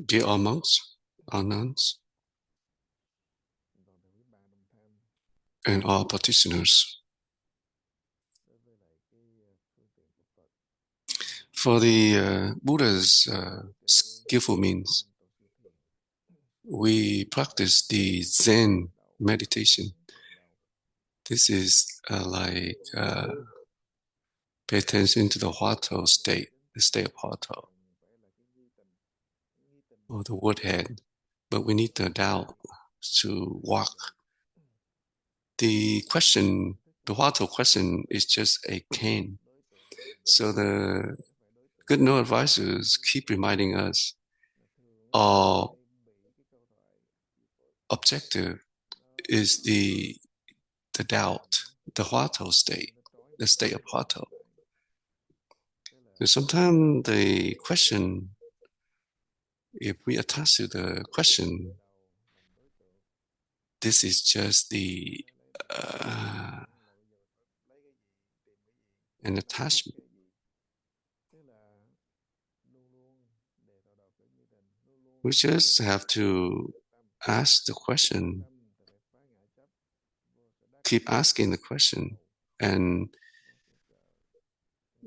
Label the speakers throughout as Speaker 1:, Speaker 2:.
Speaker 1: Dear all monks, all nuns, and all practitioners, for the Buddha's skillful means, we practice the Zen meditation. This is pay attention to the huatou state, the state of huatou, or the wood head. But we need the doubt to walk. The question, the huatou question, is just a cane. So the good no advisors keep reminding us our objective is the doubt, the huatou state, the state of huatou. So sometimes the question, if we attach to the question, this is just an attachment. We just have to ask the question, keep asking the question, and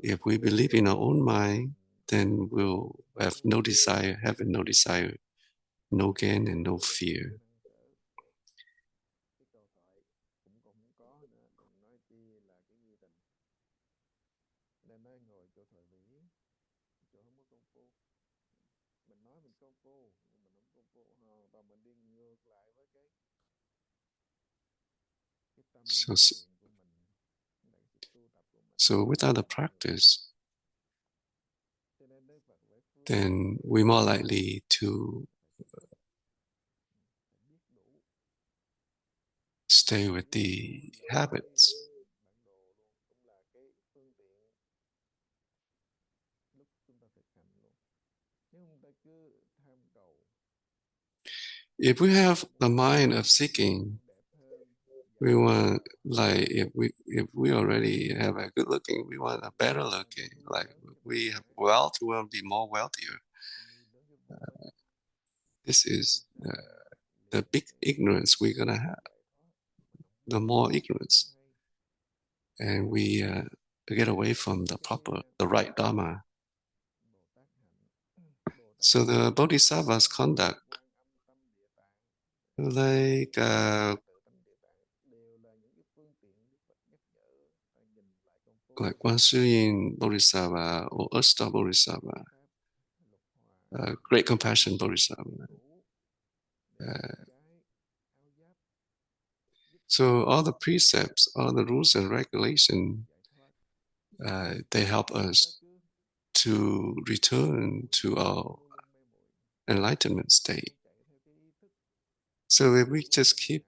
Speaker 1: if we believe in our own mind, then we'll have no desire, no gain, and no fear. So without the practice, then we're more likely to stay with the habits. If we have the mind of seeking, we want, like, if we already have a good looking, we want a better looking. Like, we have wealth, we want to be more wealthier. This is the big ignorance we're gonna have. The more ignorance, and we get away from the right Dharma. So the Bodhisattva's conduct, like Quan Sư Yin Bodhisattva or Asta Bodhisattva, Great Compassion Bodhisattva. So all the precepts, all the rules and regulations, they help us to return to our enlightenment state. So if we just keep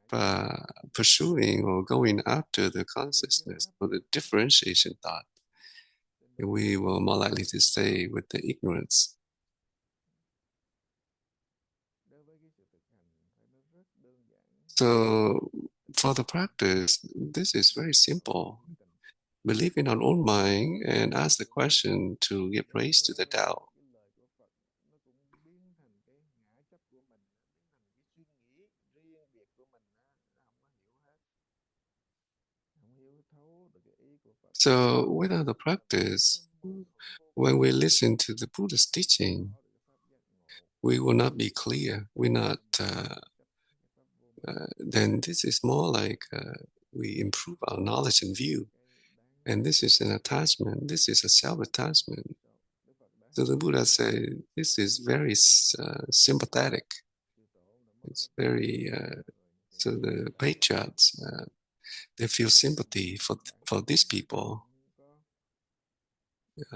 Speaker 1: pursuing or going after the consciousness or the differentiation thought, we will more likely to stay with the ignorance. So for the practice, this is very simple. Believe in our own mind and ask the question to give place to the doubt. So without the practice, when we listen to the Buddha's teaching, we will not be clear. We're not. Then this is more like we improve our knowledge and view, and this is an attachment. This is a self-attachment. So the Buddha said this is very sympathetic. It's very. So the patriots, they feel sympathy for these people.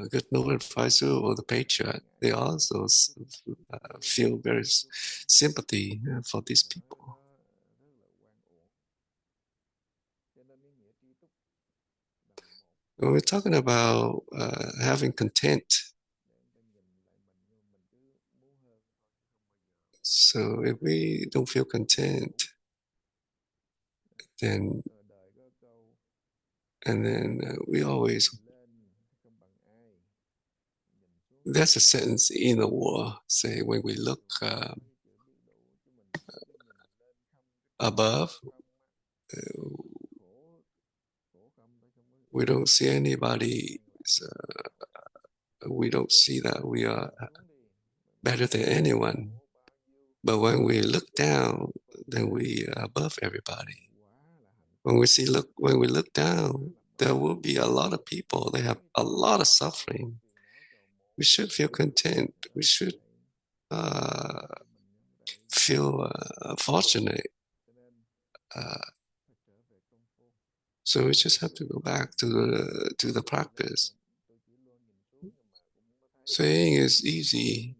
Speaker 1: Good no advisor or the patriot, they also feel very sympathy for these people. When we're talking about having content, so if we don't feel content, then we always There's a sentence in the war, say when we look above, we don't see anybody, we don't see that we are better than anyone. But when we look down, then we are above everybody. When we look down, there will be a lot of people. They have a lot of suffering. We should feel content. We should feel fortunate. So we just have to go back to the practice. Saying is easy.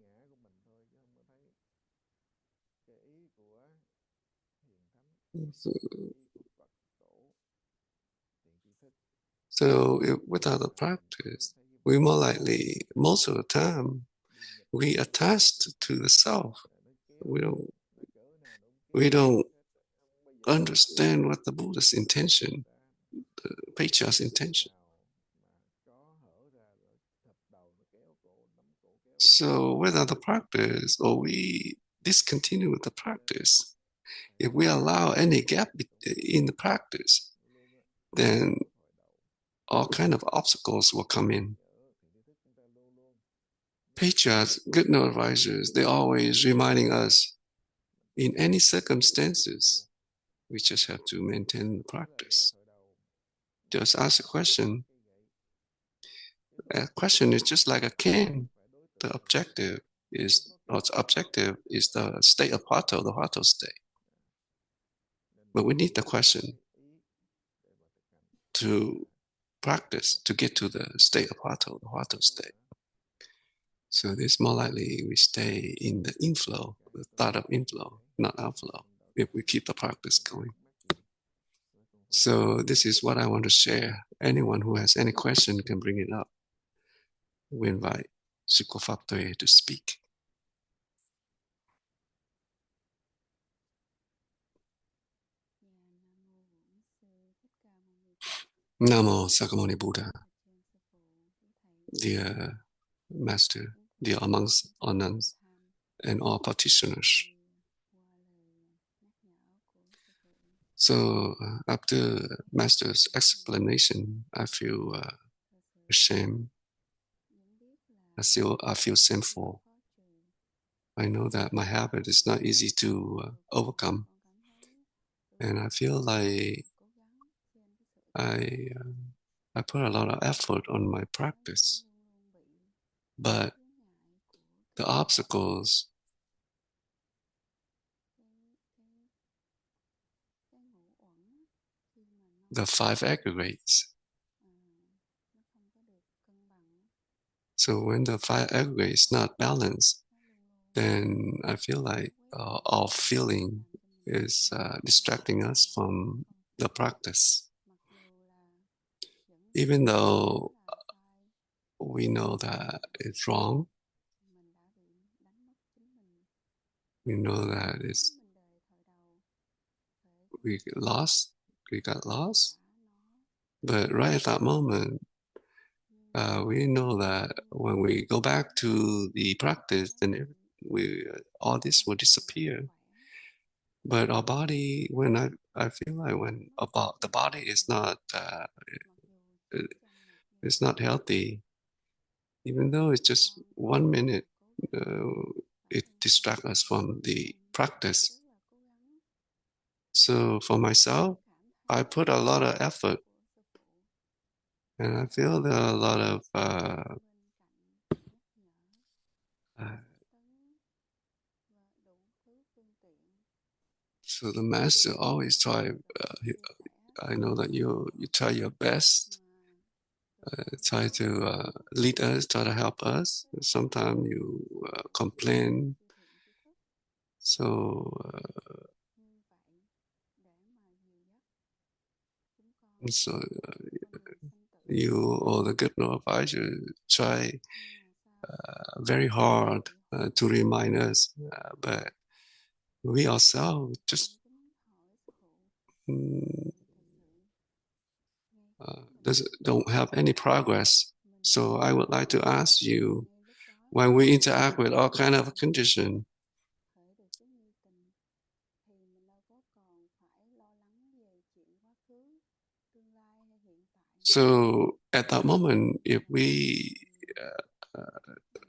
Speaker 1: So without the practice, we more likely, most of the time, we attached to the self. We don't understand what the Buddha's intention, the Patriarch's intention. So without the practice, or we discontinue with the practice, if we allow any gap in the practice, then all kind of obstacles will come in. Patriarchs, good no advisors, they're always reminding us, in any circumstances, we just have to maintain the practice. Just ask a question. A question is just like a can. The objective is the state of huatou, the huatou state. But we need the question to practice to get to the state of huatou, the huatou state. So it's more likely we stay in the inflow, the thought of inflow, not outflow, if we keep the practice going. So this is what I want to share. Anyone who has any question can bring it up. We invite Sukho Pháp Tuệ to speak. Namo Sakamuni Buddha, dear Master, dear monks, all nuns, and all practitioners. So after Master's explanation, I feel ashamed. I feel sinful. I know that my habit is not easy to overcome. And I feel like I put a lot of effort on my practice. But the obstacles, the 5 aggregates. So when the 5 aggregate is not balanced, then I feel like our feeling is distracting us from the practice. Even though we know that it's wrong, we know that we got lost, but right at that moment, we know that when we go back to the practice, then all this will disappear. But our body, when I feel like when about the body is not it's not healthy, even though it's just 1 minute, it distracts us from the practice. So for myself, I put a lot of effort, and I feel there are a lot of so the master always try. I know that you try your best, try to lead us, try to help us. Sometimes you complain. So you or the good no advisor try very hard to remind us, but we ourselves just don't have any progress. So I would like to ask you, when we interact with all kind of condition, so at that moment, if we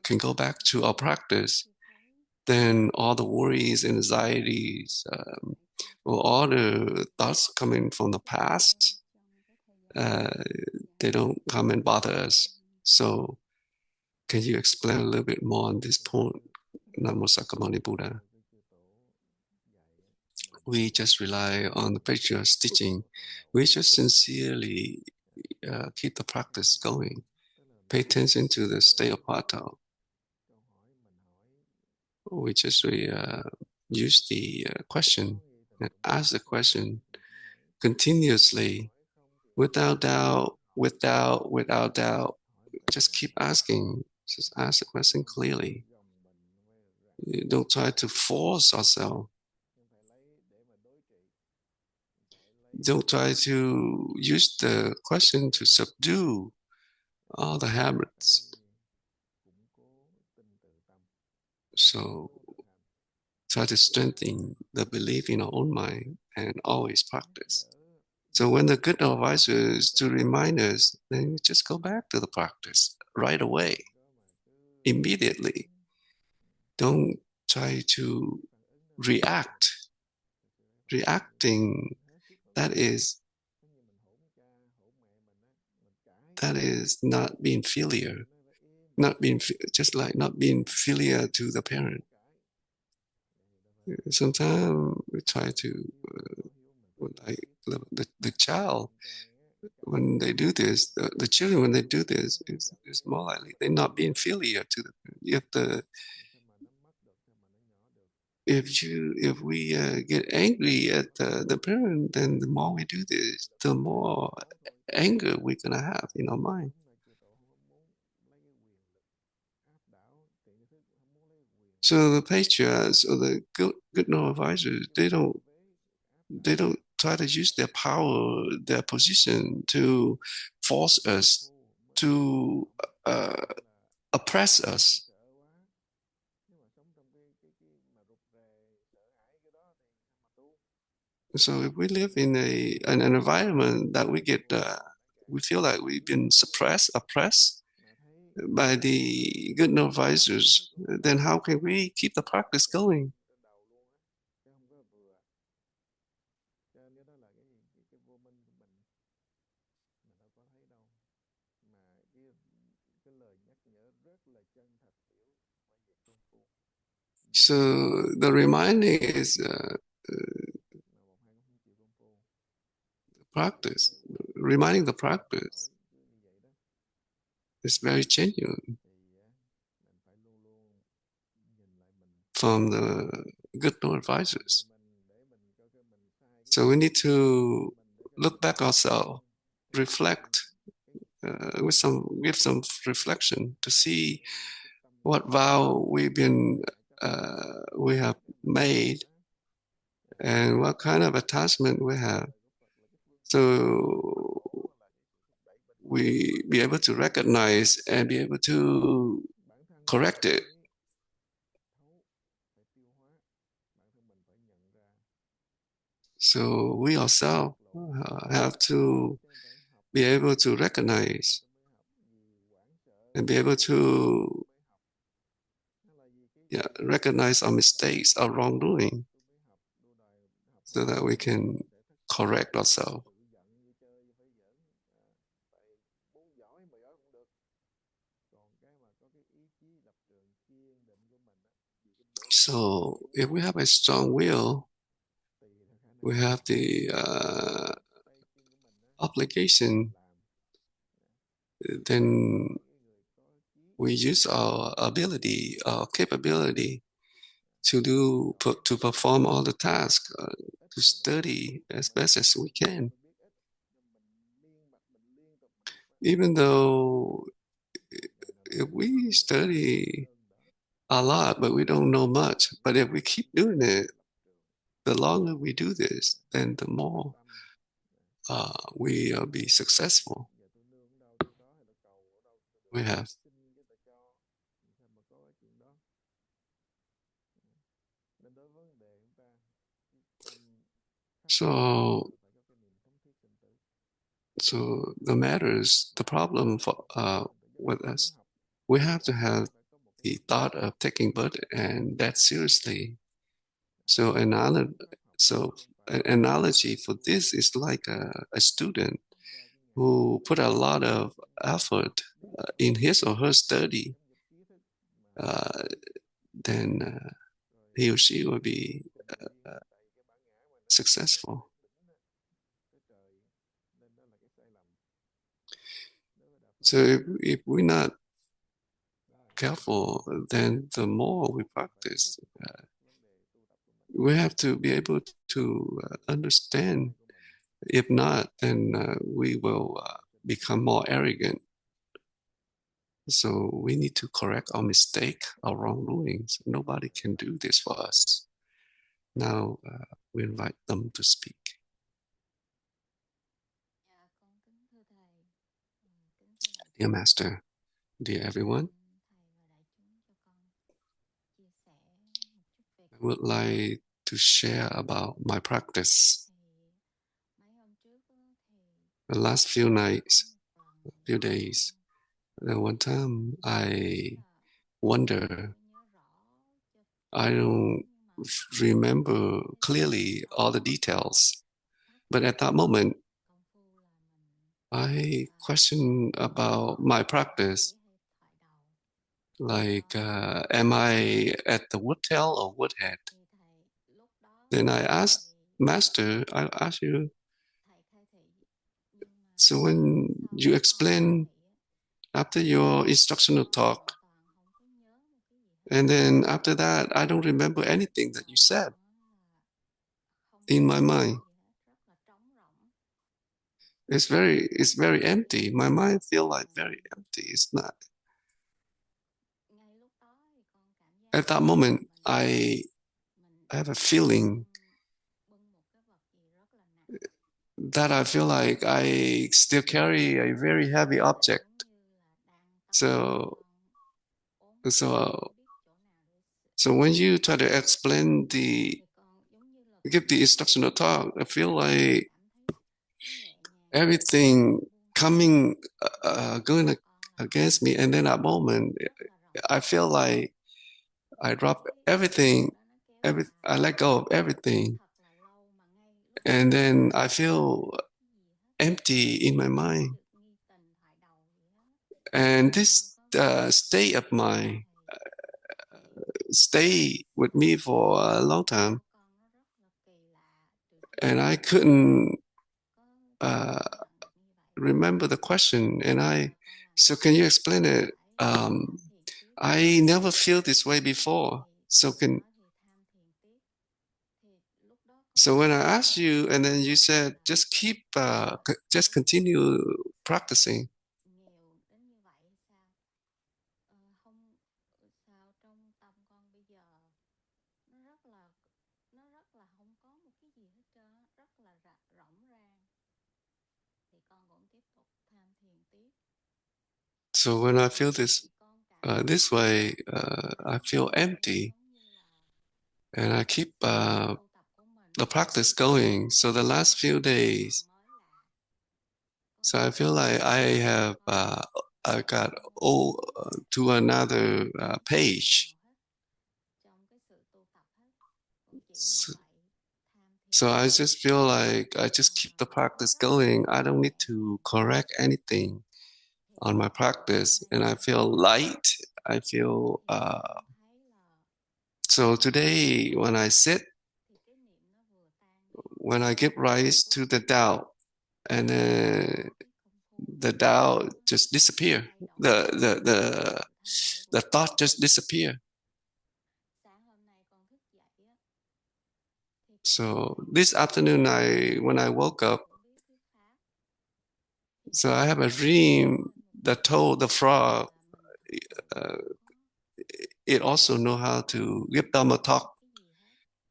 Speaker 1: can go back to our practice, then all the worries, anxieties, or all the thoughts coming from the past, they don't come and bother us. So can you explain a little bit more on this point, Namo Sakamani Buddha? We just rely on the preacher's teaching. We just sincerely keep the practice going. Pay attention to the state of huatou. We just use the question and ask the question continuously, without doubt, without doubt. Just keep asking. Just ask the question clearly. Don't try to force ourselves. Don't try to use the question to subdue all the habits. So try to strengthen the belief in our own mind and always practice. So when the good advisor is to remind us, then we just go back to the practice right away, immediately. Don't try to react. Reacting, that is not being filial, just like not being filial to the parent. Sometimes we try to, like the child, when they do this, the children, when they do this, it's more likely they're not being filial to the. If we get angry at the parent, then the more we do this, the more anger we're gonna have in our mind. So the patriarchs or the good no advisors, they don't try to use their power, their position to force us, to oppress us. So if we live in an environment that we feel like we've been oppressed by the good advisors, then how can we keep the practice going? So the reminding is practice. Reminding the practice is very genuine from the good no advisors. So we need to look back ourselves, reflect, give some reflection to see what vow we have made and what kind of attachment we have. So we be able to recognize and be able to correct it. So we ourselves have to be able to recognize and be able to recognize our mistakes, our wrongdoing, so that we can correct ourselves. So if we have a strong will, we have the obligation, then we use our ability, our capability to perform all the tasks, to study as best as we can. Even though if we study a lot, but we don't know much, but if we keep doing it, the longer we do this, then the more we'll be successful. We have So the problem with us, we have to have the thought of taking birth and death seriously. So an analogy for this is like a student who put a lot of effort in his or her study, uh, then he or she will be successful. So if we're not careful, then the more we practice, we have to be able to understand. If not, then we will become more arrogant. So we need to correct our mistake, our wrongdoings. Nobody can do this for us. Now we invite them to speak. Dear Master, dear everyone, I would like to share about my practice. The last few nights, few days, one time I wonder, I don't remember clearly all the details, but at that moment, I question about my practice. Like, am I at the wood tail or wood head? Then I asked Master, I asked you, so when you explain after your instructional talk, and then after that, I don't remember anything that you said in my mind. It's very empty. My mind feel like very empty. It's not. At that moment, I have a feeling that I feel like I still carry a very heavy object. So, so, so when you try to explain give the instructional talk, I feel like everything coming, going against me, and then at that moment, I feel like I drop everything, I let go of everything, and then I feel empty in my mind. And this state of mind stay with me for a long time, and I couldn't uh, remember the question. So can you explain it? I never feel this way before. So when I asked you, and then you said, just continue practicing. So when I feel this way, I feel empty, and I keep the practice going. So the last few days, so I feel like I got to another page. So, so I just feel like I just keep the practice going. I don't need to correct anything on my practice, and I feel light. I feel so today when I sit, when I give rise to the doubt, and the doubt just disappear. The thought just disappear. So this afternoon, when I woke up, so I have a dream that told the frog uh, it also know how to give Dharma talk.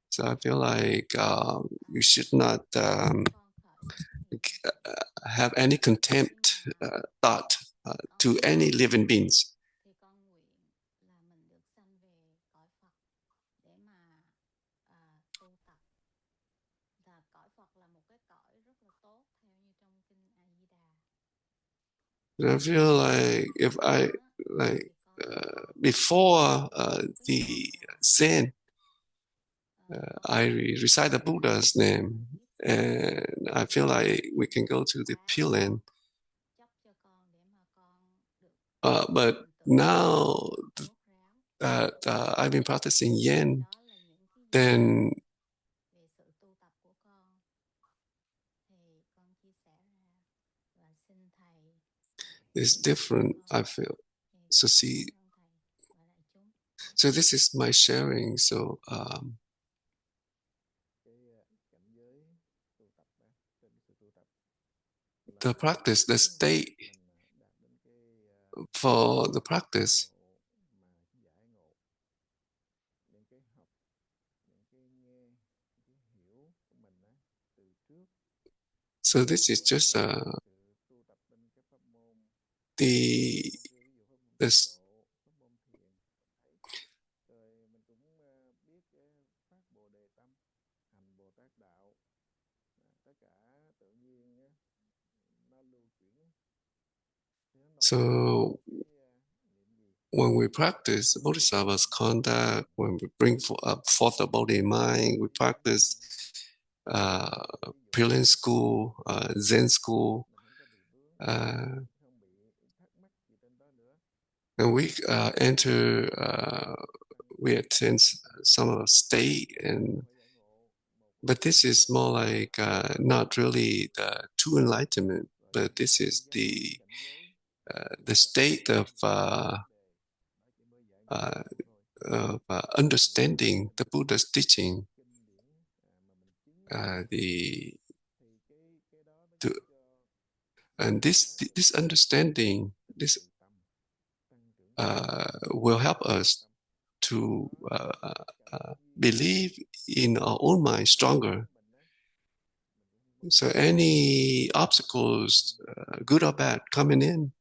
Speaker 1: So I feel like you should not have any contempt thought to any living beings. I feel like if I like before the Zen, I recite the Buddha's name, and I feel like we can go to the Pure Land. But now that I've been practicing Yen, then it's different, I feel. So see, so this is my sharing. So the practice, the state for the practice. So this is just the this. So when we practice Bodhisattva's conduct, when we bring forth the body and mind, we practice Pure school, Zen school, and we enter, we attend some of the state, and but this is more like not really the true enlightenment, but this is the state of understanding the Buddha's teaching, the to, and this understanding this will help us to believe in our own mind stronger. So any obstacles, good or bad, coming in,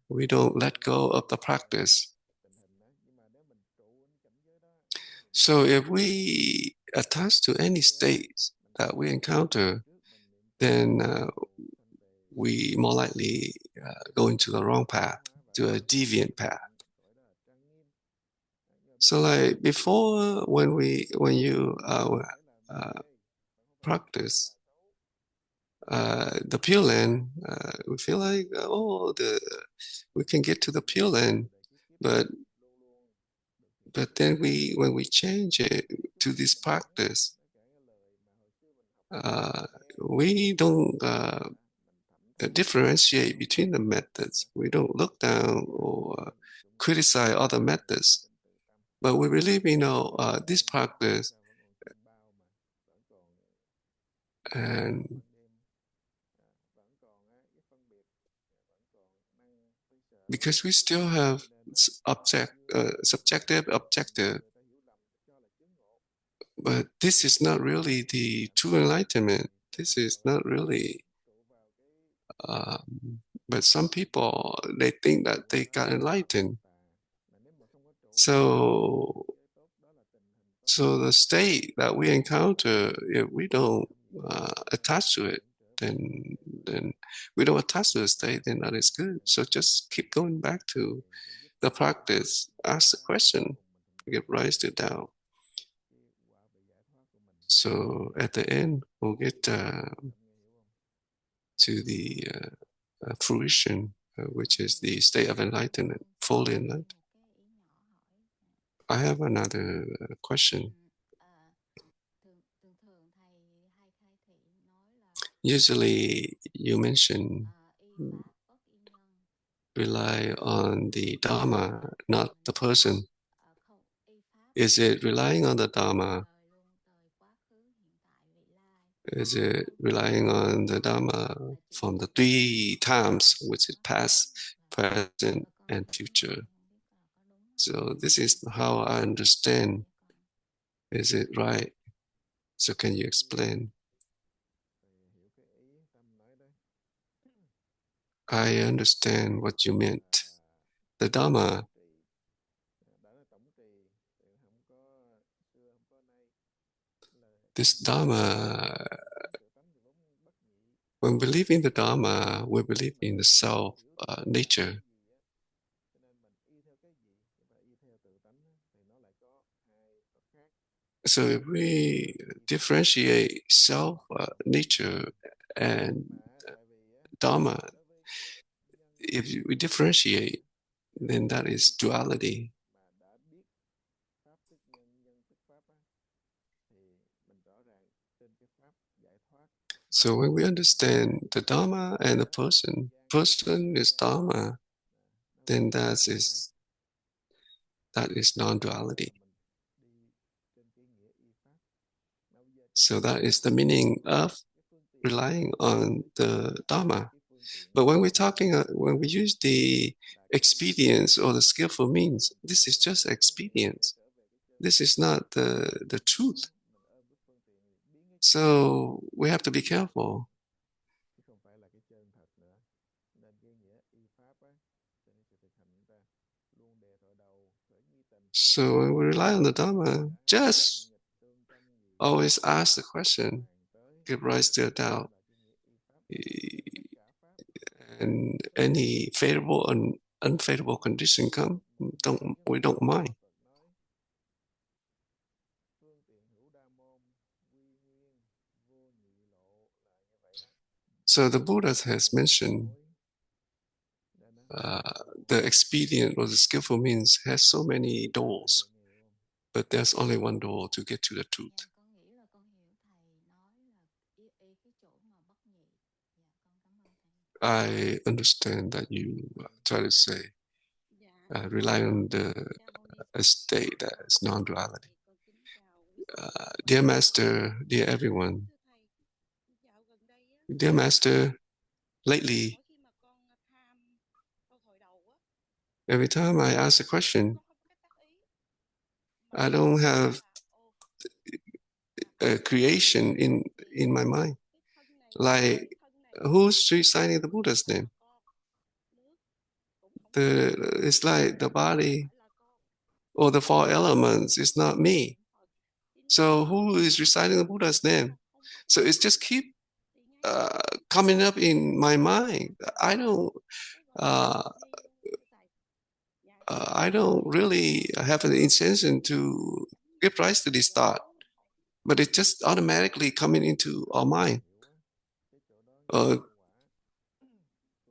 Speaker 1: we don't let go of the practice. So if we attach to any state that we encounter, then we more likely go into the wrong path, to a deviant path. So like before, when you practice the Pure Land, we feel like we can get to the Pure Land, but then when we change it to this practice, we don't differentiate between the methods. We don't look down or criticize other methods, but we believe, this practice, and because we still have subjective, objective, but this is not really the true enlightenment. This is not really. But some people, they think that they got enlightened. So the state that we encounter, if we don't attach to it, then we don't attach to the state, then that is good. So just keep going back to the practice. Ask the question, give rise to doubt. So at the end, we'll get to the fruition, which is the state of enlightenment, fully enlightened. I have another question. Usually you mention rely on the Dharma, not the person. Is it relying on the Dharma? Is it relying on the Dharma from the three times, which is past, present, and future? So this is how I understand. Is it right? So can you explain? I understand what you meant. The Dharma, this Dharma When we believe in the Dharma, we believe in the self nature. So if we differentiate self nature and Dharma, if we differentiate, then that is duality. So when we understand the Dharma and the person is Dharma, then that is non-duality. So that is the meaning of relying on the Dharma. But when when we use the expedience or the skillful means, this is just expedience. This is not the truth. So we have to be careful. So when we rely on the Dharma, just always ask the question, give rise to a doubt, and any favorable and unfavorable condition come, we don't mind. So the Buddha has mentioned the expedient or the skillful means has so many doors, but there's only one door to get to the truth. I understand that you try to say rely on the state that is non-duality. Dear Master, dear everyone, dear Master, lately, every time I ask a question, I don't have a creation in my mind. Like, who's reciting the Buddha's name? It's like the body or the four elements is not me. So who is reciting the Buddha's name? So it's just keep coming up in my mind. Uh, I don't really have an intention to give rise to this thought, but it's just automatically coming into our mind.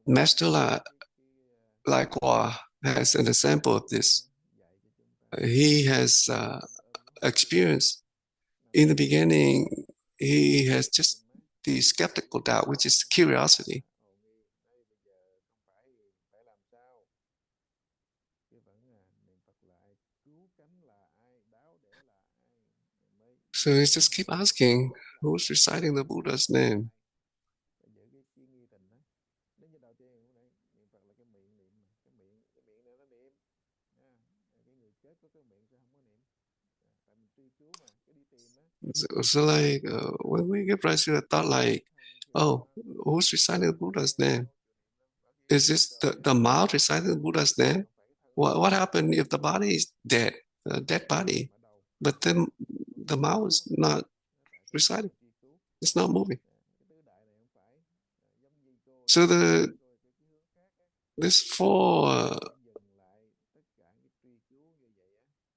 Speaker 1: Master Lai Kwa has an example of this. He has experienced in the beginning, he has just the skeptical doubt, which is curiosity. So he just keep asking, who's reciting the Buddha's name? So like when we give rise to a thought like, oh, who's reciting the Buddha's name? Is this the mouth reciting the Buddha's name? What happened if the body is dead, a dead body, but then the mouth is not reciting, it's not moving. So this four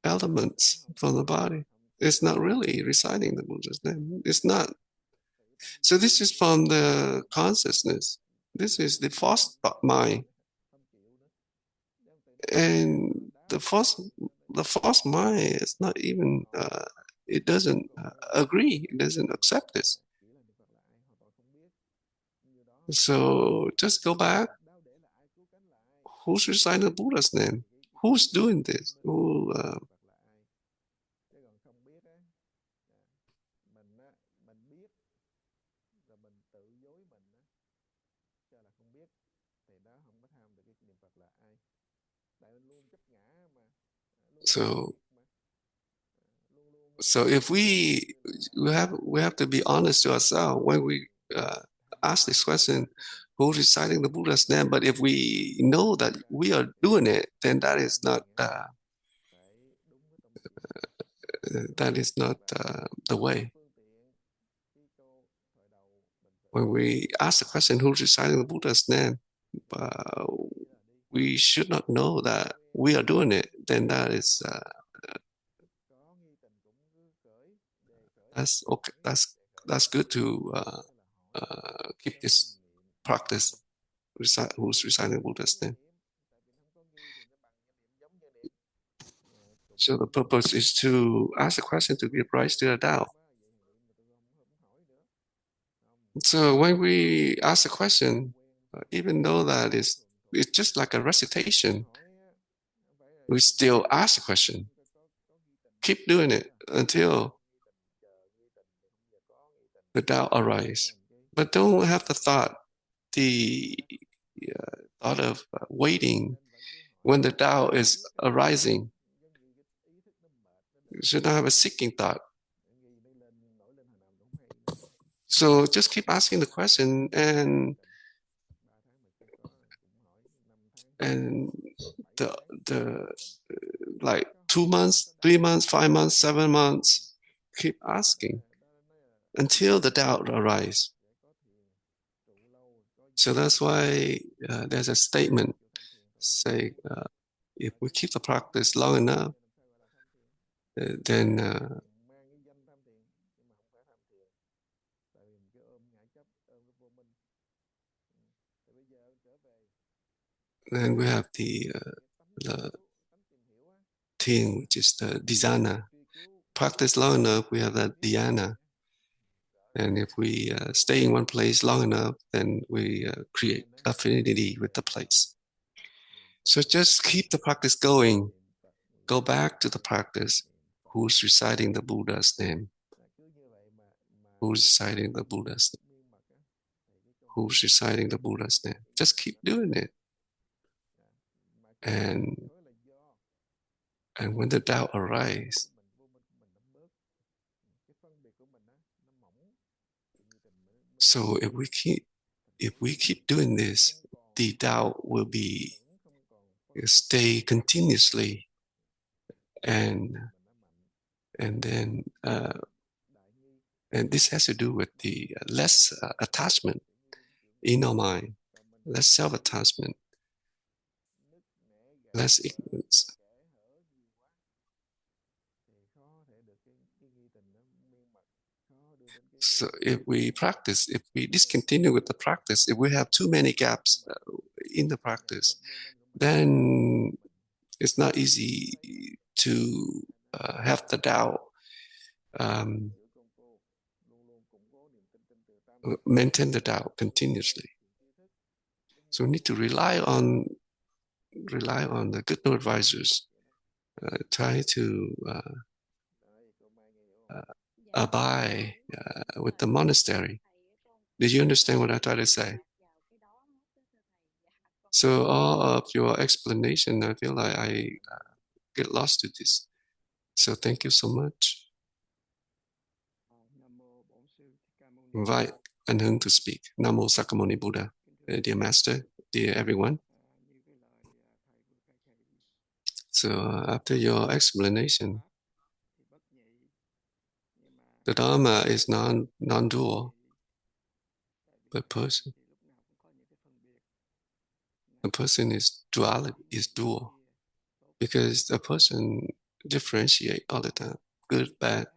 Speaker 1: elements from the body is not really reciting the Buddha's name. It's not. So this is from the consciousness. This is the false mind, and the false mind is not even. It doesn't agree. It doesn't accept this. So just go back. Who's reciting the Buddha's name? Who's doing this? So if we have to be honest to ourselves when we ask this question, who's reciting the Buddha's name? But if we know that we are doing it, then that is not the way. when we ask the question, who's reciting the Buddha's name, we should not know that we are doing it. Then that is that's okay. That's good to keep this practice. Who's reciting Buddha's name? So the purpose is to ask the question to give rise to a doubt. So when we ask the question, even though that it's just like a recitation, we still ask the question. Keep doing it until the doubt arises. But don't have the thought of waiting when the doubt is arising. You should not have a seeking thought. So just keep asking the question, and the like 2 months, 3 months, 5 months, 7 months, keep asking until the doubt arises. So that's why there's a statement say, if we keep the practice long enough, then we have the thing, which is the dhyana. Practice long enough, we have that dhyana. And if we stay in one place long enough, then we create affinity with the place. So just keep the practice going. Go back to the practice. Who's reciting the Buddha's name? Who's reciting the Buddha's name? Who's reciting the Buddha's name? Just keep doing it. And when the doubt arises, so if we keep doing this, the doubt will stay continuously, and then and this has to do with the less attachment in our mind, less self-attachment, less ignorance. So if we discontinue with the practice, if we have too many gaps in the practice, then it's not easy to have the doubt maintain the doubt continuously. So we need to rely on the good advisors. Try to abide with the monastery. Did you understand what I tried to say? So all of your explanation, I feel like I get lost to this. So thank you so much. Invite Anh Hưng to speak. Namo Sakamuni Buddha. Dear Master, dear everyone. So after your explanation, the Dharma is non-dual, but person. A person is dual, because the person differentiate all the time, good, bad.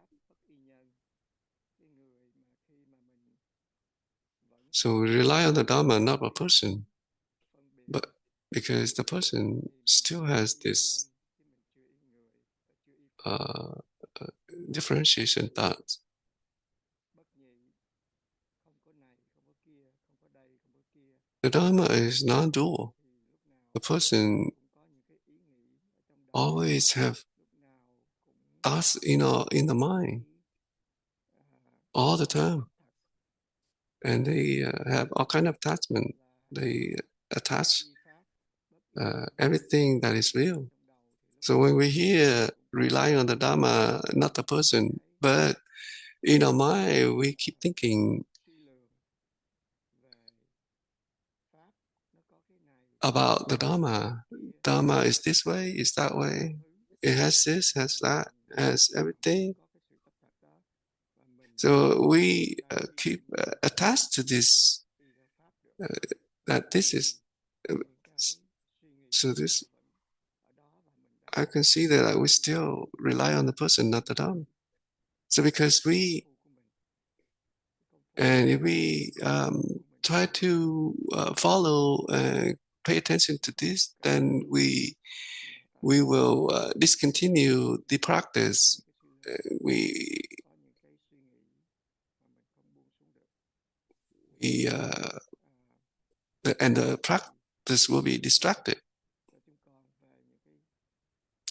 Speaker 1: So we rely on the Dharma, not a person, but because the person still has this differentiation thoughts. The Dharma is non-dual. The person always have thoughts in the mind all the time, and they have all kind of attachment. They attach everything that is real. So when we hear relying on the Dharma, not the person, but in our mind, we keep thinking about the Dharma. Dharma is this way, is that way. It has this, has that, has everything. So we keep attached to this, that this is, so this, I can see that we still rely on the person, not the Dharma. So because if we try to follow, pay attention to this, then we will discontinue the practice. We and the practice will be distracted.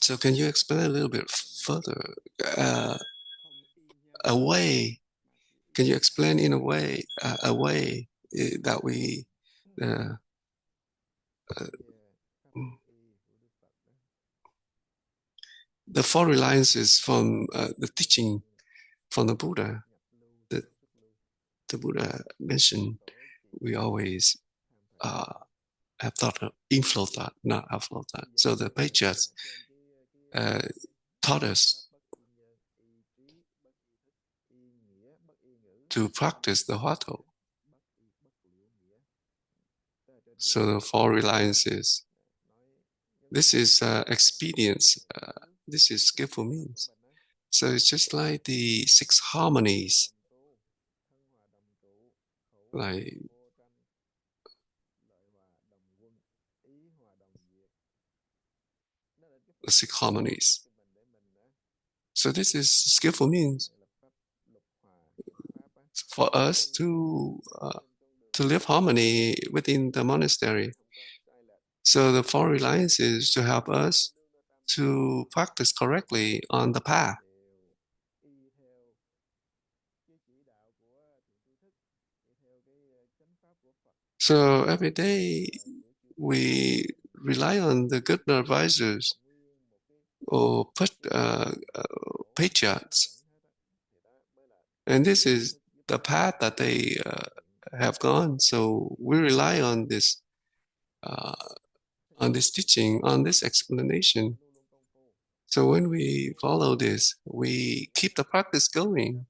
Speaker 1: So can you explain a little bit further? A way, can you explain in a way that we the four reliances from the teaching from the Buddha, that the Buddha mentioned, we always have thought of inflow thought, not outflow thought. So the patriarchs taught us to practice the huatou. So the four reliances, this is expedience, this is skillful means. So it's just like the six harmonies, like the six harmonies. So this is skillful means for us to live harmony within the monastery. So the four reliances to help us to practice correctly on the path. So every day we rely on the good advisors or patriarchs, and this is the path that they have gone. So we rely on this teaching, on this explanation. So when we follow this, we keep the practice going.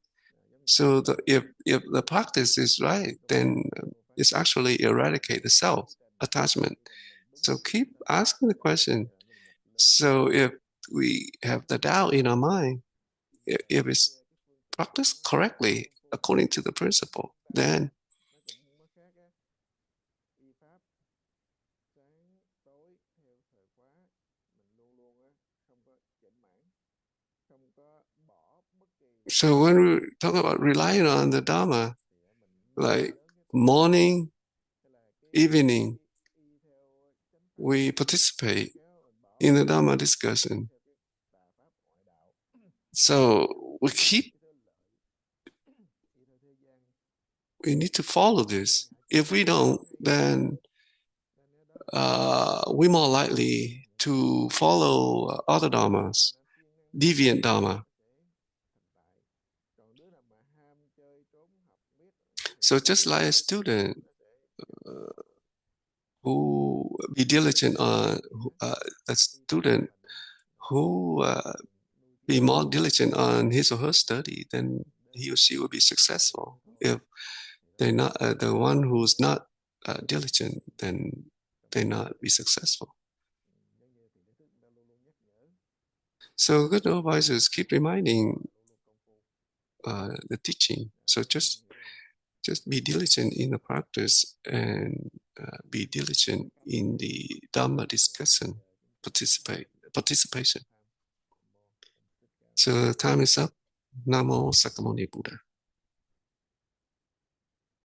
Speaker 1: So if the practice is right, then it's actually eradicate the self attachment. So keep asking the question. So if we have the doubt in our mind, if it's practiced correctly according to the principle, then so when we talk about relying on the Dharma, like morning, evening, we participate in the Dharma discussion. So we need to follow this. If we don't, then we're more likely to follow other dharmas, deviant dharma. So just like a student who be diligent on a student who be more diligent on his or her study, then he or she will be successful. If they're not the one who's not diligent, then they not be successful. So good advisors keep reminding the teaching. So just be diligent in the practice and be diligent in the Dhamma discussion, participation. So time is up. Namo Sakyamuni Buddha.